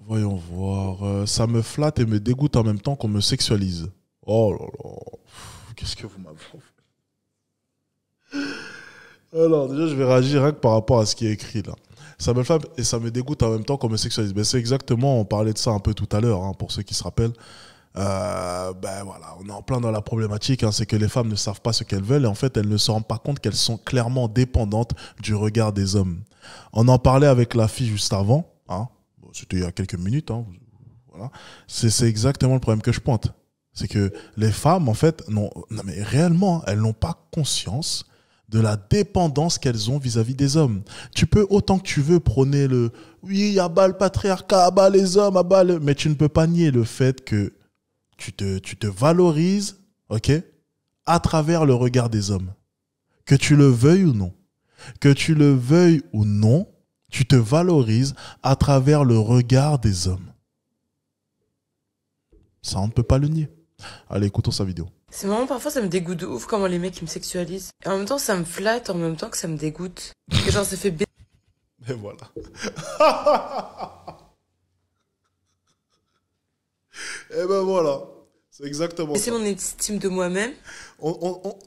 Voyons voir. Ça me flatte et me dégoûte en même temps qu'on me sexualise. Oh là là. Qu'est-ce que vous m'avez fait? Alors, déjà, je vais réagir rien que par rapport à ce qui est écrit là. Ça me flatte et ça me dégoûte en même temps qu'on me sexualise. Ben, c'est exactement, on parlait de ça un peu tout à l'heure, hein, pour ceux qui se rappellent. Ben voilà, on est en plein dans la problématique, hein, c'est que les femmes ne savent pas ce qu'elles veulent et en fait elles ne se rendent pas compte qu'elles sont clairement dépendantes du regard des hommes. On en parlait avec la fille juste avant, hein. Bon, c'était il y a quelques minutes, hein, voilà. C'est exactement le problème que je pointe. C'est que les femmes, en fait, non mais réellement, elles n'ont pas conscience de la dépendance qu'elles ont vis-à-vis des hommes. Tu peux autant que tu veux prôner le oui, à bas le patriarcat, à bas les hommes, à bas le... Mais tu ne peux pas nier le fait que tu te valorises, ok, à travers le regard des hommes. Que tu le veuilles ou non. Que tu le veuilles ou non, tu te valorises à travers le regard des hommes. Ça, on ne peut pas le nier. Allez, écoutons sa vidéo. C'est marrant, parfois ça me dégoûte de ouf comment les mecs ils me sexualisent. Et en même temps ça me flatte, en même temps que ça me dégoûte. Et genre ça fait baiser. Et voilà. Et ben voilà. C'est exactement ça. C'est mon estime de moi-même.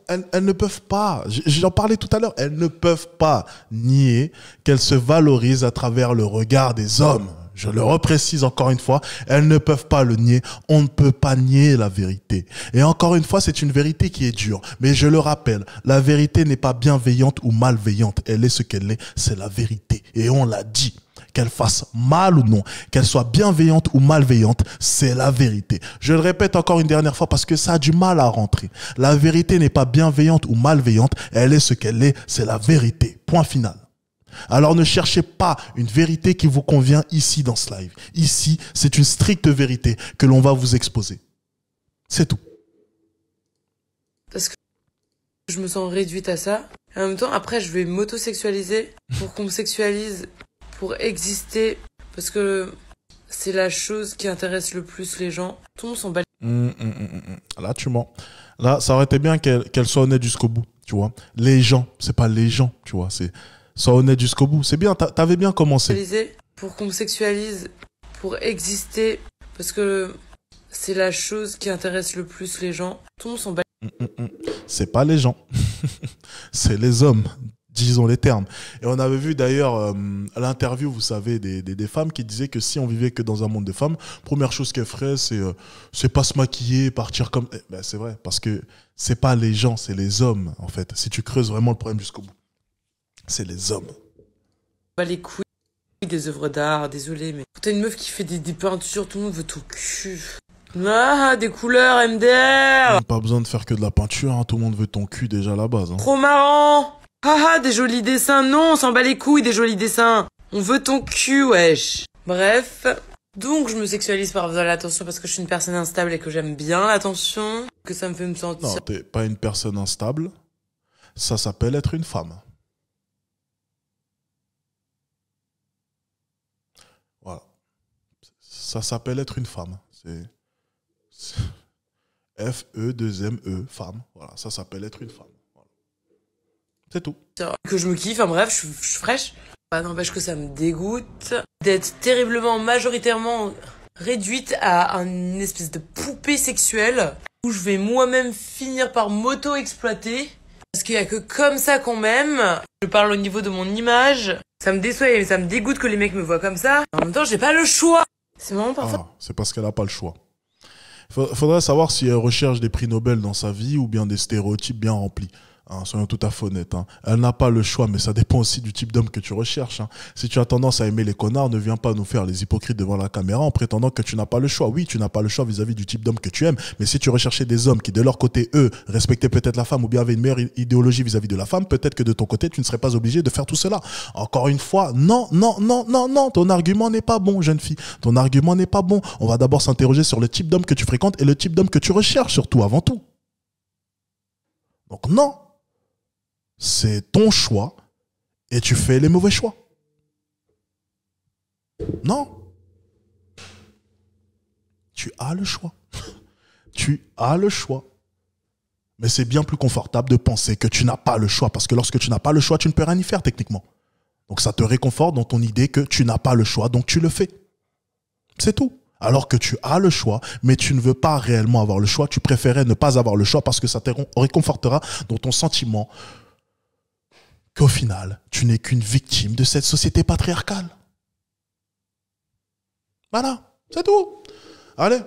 Elles ne peuvent pas, j'en parlais tout à l'heure, elles ne peuvent pas nier qu'elles se valorisent à travers le regard des hommes. Je le reprécise encore une fois, elles ne peuvent pas le nier, on ne peut pas nier la vérité. Et encore une fois, c'est une vérité qui est dure. Mais je le rappelle, la vérité n'est pas bienveillante ou malveillante, elle est ce qu'elle est, c'est la vérité. Et on l'a dit. Qu'elle fasse mal ou non, qu'elle soit bienveillante ou malveillante, c'est la vérité. Je le répète encore une dernière fois parce que ça a du mal à rentrer. La vérité n'est pas bienveillante ou malveillante, elle est ce qu'elle est, c'est la vérité. Point final. Alors ne cherchez pas une vérité qui vous convient ici dans ce live. Ici, c'est une stricte vérité que l'on va vous exposer. C'est tout. Parce que je me sens réduite à ça. Et en même temps, après, je vais m'auto-sexualiser pour qu'on me sexualise pour exister. Parce que c'est la chose qui intéresse le plus les gens. Tout le monde s'en bat. Là, tu mens. Là, ça aurait été bien qu'elle soit honnête jusqu'au bout, tu vois. Les gens, c'est pas les gens, tu vois. C'est sois honnête jusqu'au bout. C'est bien, t'avais bien commencé. Pour qu'on me sexualise, pour exister. Parce que c'est la chose qui intéresse le plus les gens. Tout le monde s'en bat. C'est pas les gens. C'est les hommes. Disons les termes. Et on avait vu d'ailleurs l'interview, vous savez, des femmes qui disaient que si on vivait que dans un monde de femmes, première chose qu'elles feraient, c'est pas se maquiller, partir comme... Ben, c'est vrai, parce que c'est pas les gens, c'est les hommes, en fait. Si tu creuses vraiment le problème jusqu'au bout, c'est les hommes. Bah, les couilles des œuvres d'art, désolé, mais quand t'as une meuf qui fait des peintures, tout le monde veut ton cul. Ah, des couleurs MDR. Pas besoin de faire que de la peinture, hein. Tout le monde veut ton cul déjà à la base. Hein. Trop marrant. Haha, des jolis dessins. Non, on s'en bat les couilles des jolis dessins. On veut ton cul, wesh. Bref. Donc, je me sexualise par l'attention parce que je suis une personne instable et que j'aime bien l'attention. Que ça me fait me sentir... Non, t'es pas une personne instable. Ça s'appelle être une femme. Voilà. Ça s'appelle être une femme. C'est F-E-2-M-E, femme. Voilà, ça s'appelle être une femme. C'est tout. Que je me kiffe, enfin bref, je suis fraîche. Bah, n'empêche que ça me dégoûte d'être terriblement, majoritairement réduite à une espèce de poupée sexuelle où je vais moi-même finir par m'auto-exploiter. Parce qu'il y a que comme ça qu'on m'aime. Je parle au niveau de mon image. Ça me déçoit et ça me dégoûte que les mecs me voient comme ça. En même temps, j'ai pas le choix. C'est vraiment parfois... Ah, c'est parce qu'elle a pas le choix. Faudrait savoir si elle recherche des prix Nobel dans sa vie ou bien des stéréotypes bien remplis. Hein, soyons tout à fait honnêtes. Hein. Elle n'a pas le choix, mais ça dépend aussi du type d'homme que tu recherches. Hein. Si tu as tendance à aimer les connards, ne viens pas nous faire les hypocrites devant la caméra en prétendant que tu n'as pas le choix. Oui, tu n'as pas le choix vis-à-vis du type d'homme que tu aimes, mais si tu recherchais des hommes qui, de leur côté, eux, respectaient peut-être la femme ou bien avaient une meilleure idéologie vis-à-vis de la femme, peut-être que de ton côté, tu ne serais pas obligé de faire tout cela. Encore une fois, non, ton argument n'est pas bon, jeune fille. Ton argument n'est pas bon. On va d'abord s'interroger sur le type d'homme que tu fréquentes et le type d'homme que tu recherches, surtout, avant tout. Donc non. C'est ton choix et tu fais les mauvais choix. Non. Tu as le choix. Tu as le choix. Mais c'est bien plus confortable de penser que tu n'as pas le choix parce que lorsque tu n'as pas le choix, tu ne peux rien y faire techniquement. Donc ça te réconforte dans ton idée que tu n'as pas le choix, donc tu le fais. C'est tout. Alors que tu as le choix, mais tu ne veux pas réellement avoir le choix. Tu préférais ne pas avoir le choix parce que ça te réconfortera dans ton sentiment qu'au final, tu n'es qu'une victime de cette société patriarcale. Voilà, c'est tout. Allez.